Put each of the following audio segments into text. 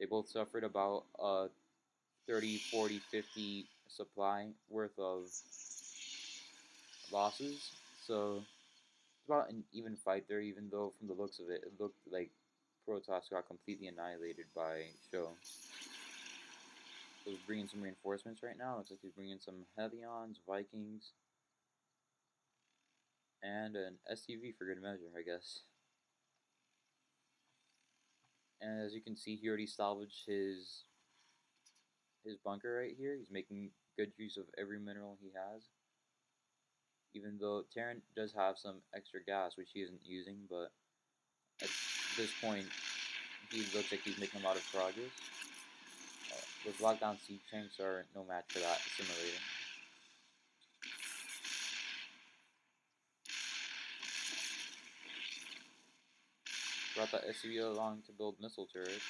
They both suffered about 30, 40, 50 supply worth of losses. So it's about an even fight there, even though from the looks of it, it looked like Protoss got completely annihilated by Sjow. So he's bringing some reinforcements right now. Looks like he's bringing some Hellions, Vikings, and an SUV for good measure, I guess. And as you can see, he already salvaged his bunker right here. He's making good use of every mineral he has. Even though Terran does have some extra gas, which he isn't using, but at this point, he looks like he's making a lot of progress. Those lockdown siege tanks are no match for that simulator. Brought that SUV along to build missile turrets.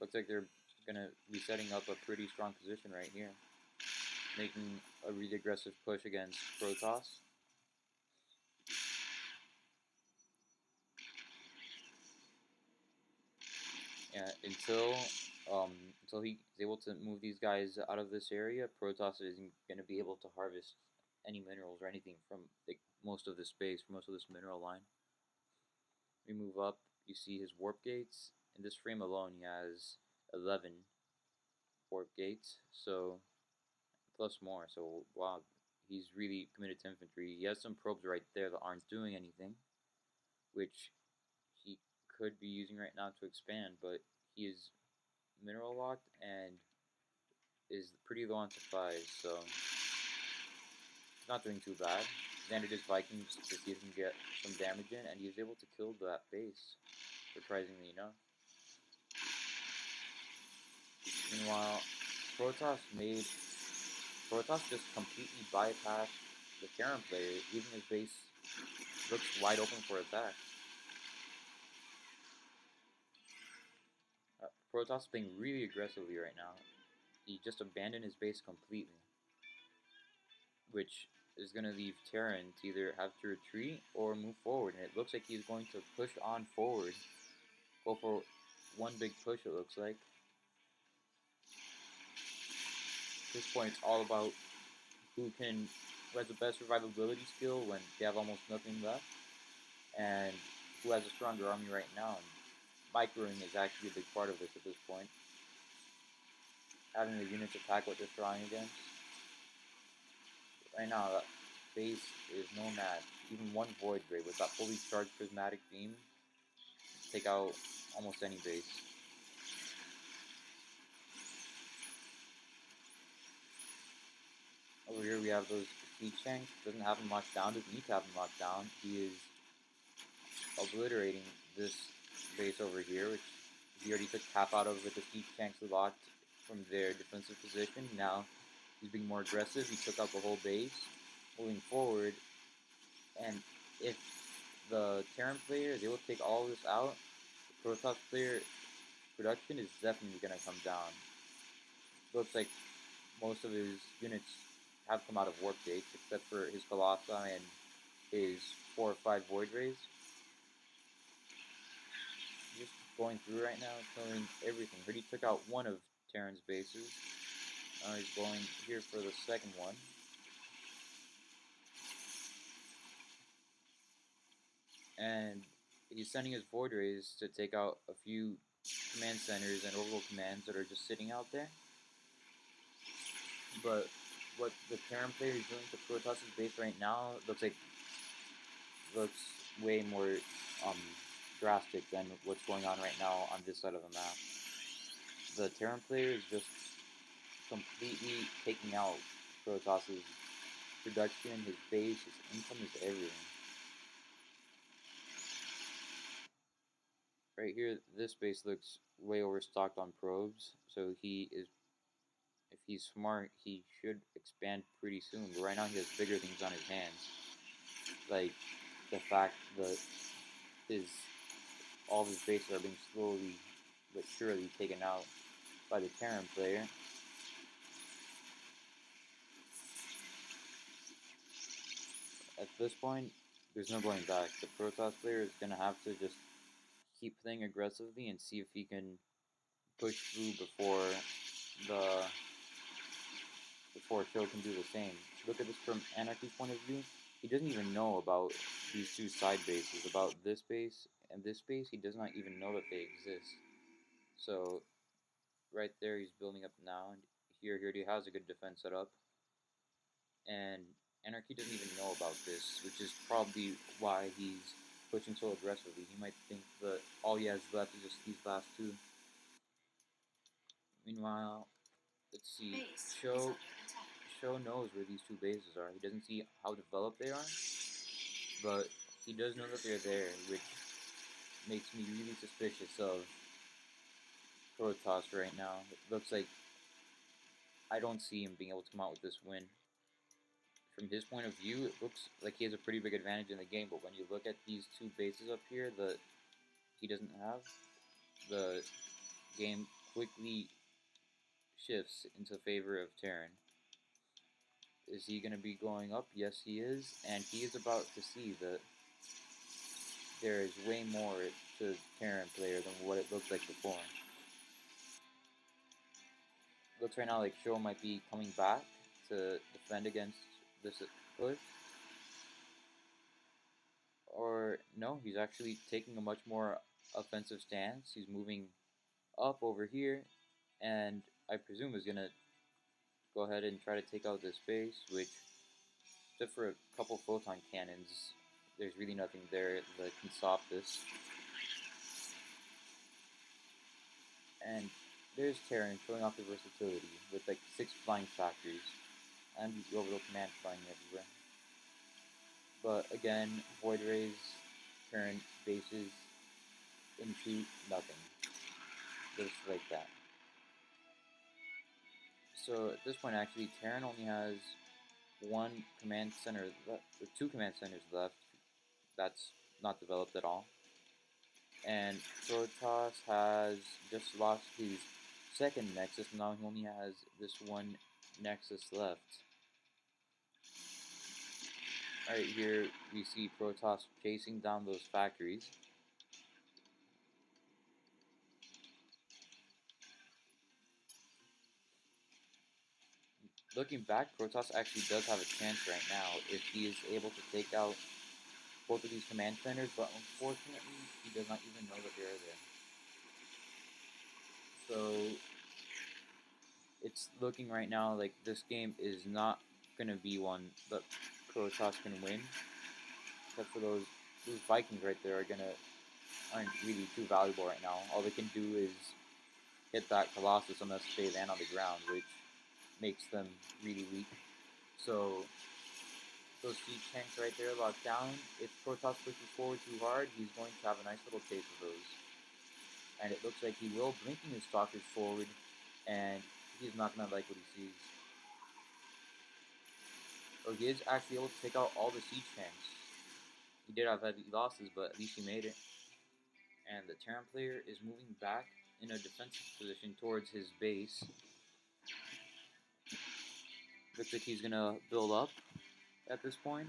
Looks like they're gonna be setting up a pretty strong position right here, making a really aggressive push against Protoss. Yeah, until he's able to move these guys out of this area, Protoss isn't going to be able to harvest any minerals or anything from like most of this space, from most of this mineral line. We move up, you see his warp gates. In this frame alone, he has 11 warp gates, so plus more. So wow, he's really committed to infantry. He has some probes right there that aren't doing anything, which he could be using right now to expand, but he is mineral locked and is pretty low on supplies, so not doing too bad. Landed his Vikings to see if he can get some damage in, and he was able to kill that base, surprisingly enough. Meanwhile, Protoss just completely bypassed the Terran player, leaving his base looks wide open for attack. Protoss playing really aggressively right now. He just abandoned his base completely, which is going to leave Terran to either have to retreat or move forward. And it looks like he's going to push on forward. Go for one big push, it looks like. At this point, it's all about who has the best survivability skill when they have almost nothing left, and who has a stronger army right now. And microing is actually a big part of this at this point. Having the units attack what they're trying against. Right now, that base is no match. Even one Void Ray with that fully charged prismatic beam take out almost any base. Over here we have those siege tanks. Doesn't have him locked down. Doesn't need to have him locked down. He is obliterating this base over here, which he already took half out of with the siege tanks locked from their defensive position. Now he's being more aggressive. He took out the whole base, moving forward. And if the Terran player is able to take all of this out, the Protoss player production is definitely going to come down. Looks like most of his units have come out of warp gates, except for his Colossi and his 4 or 5 Void Rays. Just going through right now, killing everything. Already took out one of Terran's bases. Now he's going here for the second one. And he's sending his Void Rays to take out a few command centers and orbital commands that are just sitting out there. But what the Terran player is doing to Protoss' base right now looks way more drastic than what's going on right now on this side of the map. The Terran player is just completely taking out Protoss' production, his base, his income, his everything. Right here, this base looks way overstocked on probes, so if he's smart, he should expand pretty soon. But right now he has bigger things on his hands, like the fact that all of his bases are being slowly but surely taken out by the Terran player. At this point, there's no going back. The Protoss player is going to have to just keep playing aggressively and see if he can push through the before Sjow can do the same. Look at this from Anarchy's point of view. He doesn't even know about these two side bases, about this base and this base. He does not even know that they exist. So right there, he's building up now, and here he has a good defense set up. And Anarchy doesn't even know about this, which is probably why he's pushing so aggressively. He might think that all he has left is just these last two. Meanwhile, let's see. Sjow knows where these two bases are. He doesn't see how developed they are, but he does know that they're there, which makes me really suspicious of Protoss right now. It looks like I don't see him being able to come out with this win. From his point of view, it looks like he has a pretty big advantage in the game, but when you look at these two bases up here that he doesn't have, the game quickly shifts into favor of Terran. Is he going to be going up? Yes, he is, and he is about to see that there is way more to Terran player than what it looked like before. Looks right now like Sjow might be coming back to defend against this push. Or no, he's actually taking a much more offensive stance. He's moving up over here, and I presume is going to go ahead and try to take out this base, which, except for a couple photon cannons, there's really nothing there that can stop this. And there's Terran showing off the versatility with like 6 flying factories and the orbital command flying everywhere. But again, Void Rays turn bases into nothing. Just like that. So at this point, actually, Terran only has one command center left, or 2 command centers left. That's not developed at all. And Protoss has just lost his second Nexus. Now he only has this one Nexus left. Right here, we see Protoss chasing down those factories. Looking back, Protoss actually does have a chance right now if he is able to take out both of these command centers, but unfortunately, he does not even know that they are there. So it's looking right now like this game is not going to be one that Protoss can win, except for those Vikings right there aren't really too valuable right now. All they can do is hit that Colossus unless they land on the ground, which makes them really weak. So those siege tanks right there locked down. If Protoss pushes forward too hard, he's going to have a nice little taste of those. And it looks like he will, blinking his stalkers forward, and he's not going to like what he sees. So he is actually able to take out all the siege tanks. He did have heavy losses, but at least he made it. And the Terran player is moving back in a defensive position towards his base. Looks like he's going to build up at this point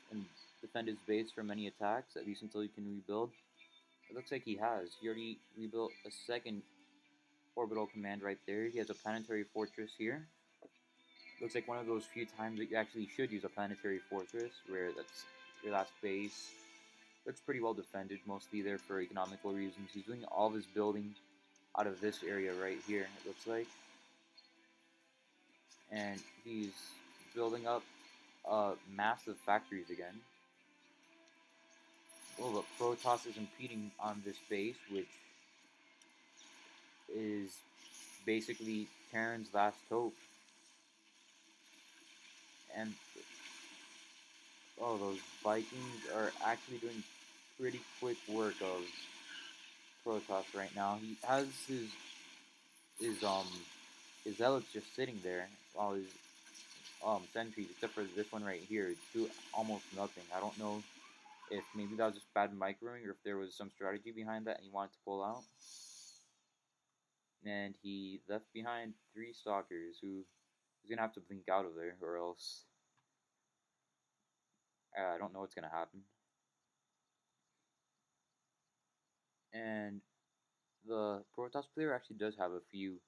and defend his base from any attacks, at least until he can rebuild. It looks like he has. He already rebuilt a second orbital command right there. He has a planetary fortress here. Looks like one of those few times that you actually should use a planetary fortress, where that's your last base. Looks pretty well defended, mostly there for economical reasons. He's doing all of his building out of this area right here, it looks like. And he's building up massive factories again. Well, look, Protoss is impeding on this base, which is basically Terran's last hope. And oh, those Vikings are actually doing pretty quick work of Protoss right now. He has his zealots just sitting there while his sentries, except for this one right here, do almost nothing. I don't know if maybe that was just bad microing or if there was some strategy behind that and he wanted to pull out. And he left behind 3 stalkers who he's gonna have to blink out of there, or else I don't know what's gonna happen. And The Protoss player actually does have a few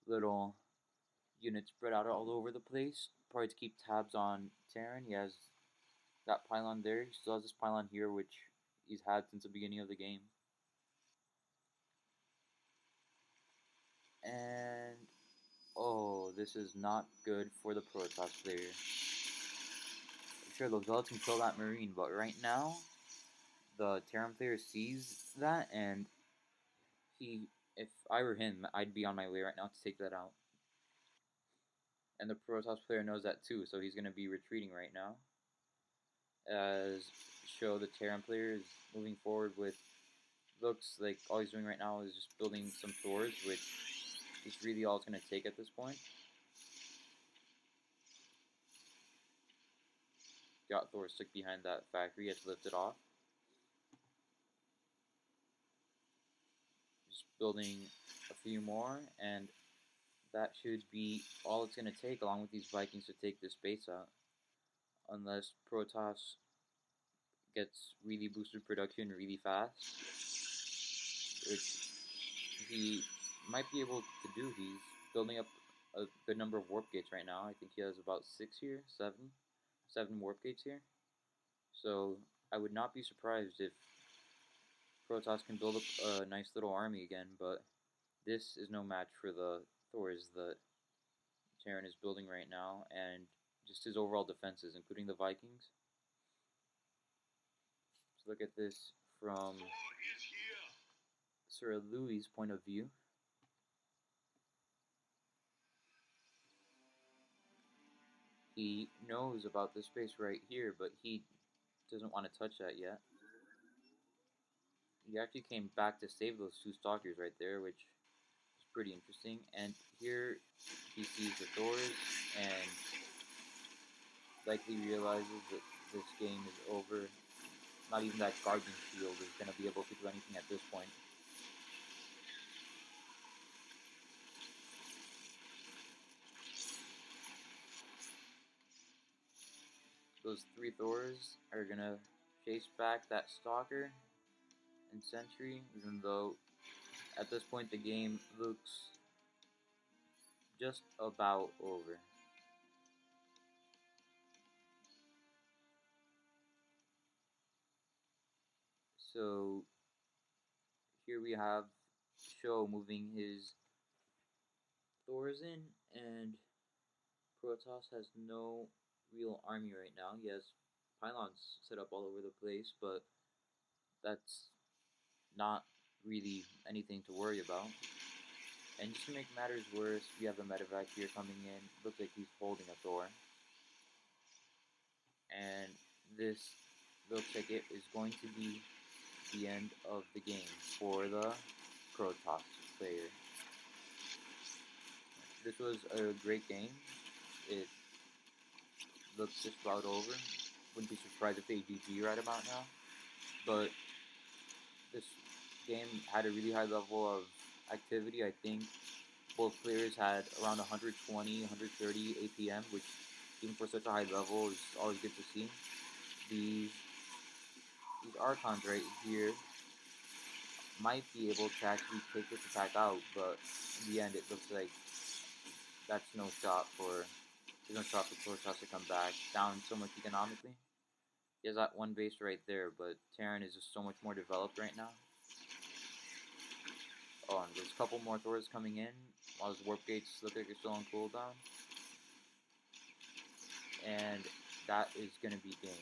little units spread out all over the place, probably to keep tabs on Terran. He has that pylon there. He still has this pylon here, which he's had since the beginning of the game. And oh, this is not good for the Protoss player. Sure, the Zealots can kill that Marine, but right now, the Terran player sees that, and if I were him, I'd be on my way right now to take that out. And the Protoss player knows that too, so he's going to be retreating right now. As Sjow, the Terran player, is moving forward with, looks like all he's doing right now is just building some Thors, which is really all it's going to take at this point. Got Thor stuck behind that factory, he has to lift it off. Just building a few more, and that should be all it's going to take, along with these Vikings, to take this base out. Unless Protoss gets really boosted production really fast, which he might be able to do. He's building up a good number of warp gates right now. I think he has about 6 here, 7 warp gates here. So I would not be surprised if Protoss can build up a nice little army again, but this is no match for the Thors that Terran is building right now, and just his overall defenses, including the Vikings. Let's look at this from Sir Louis' point of view. He knows about this space right here, but he doesn't want to touch that yet. He actually came back to save those 2 stalkers right there, which is pretty interesting. And here he sees the Thors and likely realizes that this game is over. Not even that Guardian Shield is going to be able to do anything at this point. Those 3 Thors are going to chase back that Stalker and Sentry, even though at this point the game looks just about over. So here we have Sjow moving his Thors in, and Protoss has no real army right now. He has pylons set up all over the place, but that's not really anything to worry about. And just to make matters worse, we have a medevac here coming in. Looks like he's holding a Thor. And this looks like it is going to be the end of the game for the Protoss player. This was a great game. It looks just about over. Wouldn't be surprised if they GG right about now. But this game had a really high level of activity. I think both players had around 120, 130 APM, which even for such a high level is always good to see. These Archons right here might be able to actually take this attack out, but in the end it looks like that's no shot for Protoss to come back down so much economically. He has that one base right there, but Terran is just so much more developed right now. Oh, and there's a couple more Thors coming in while his warp gates look like they're still on cooldown. And that is going to be game.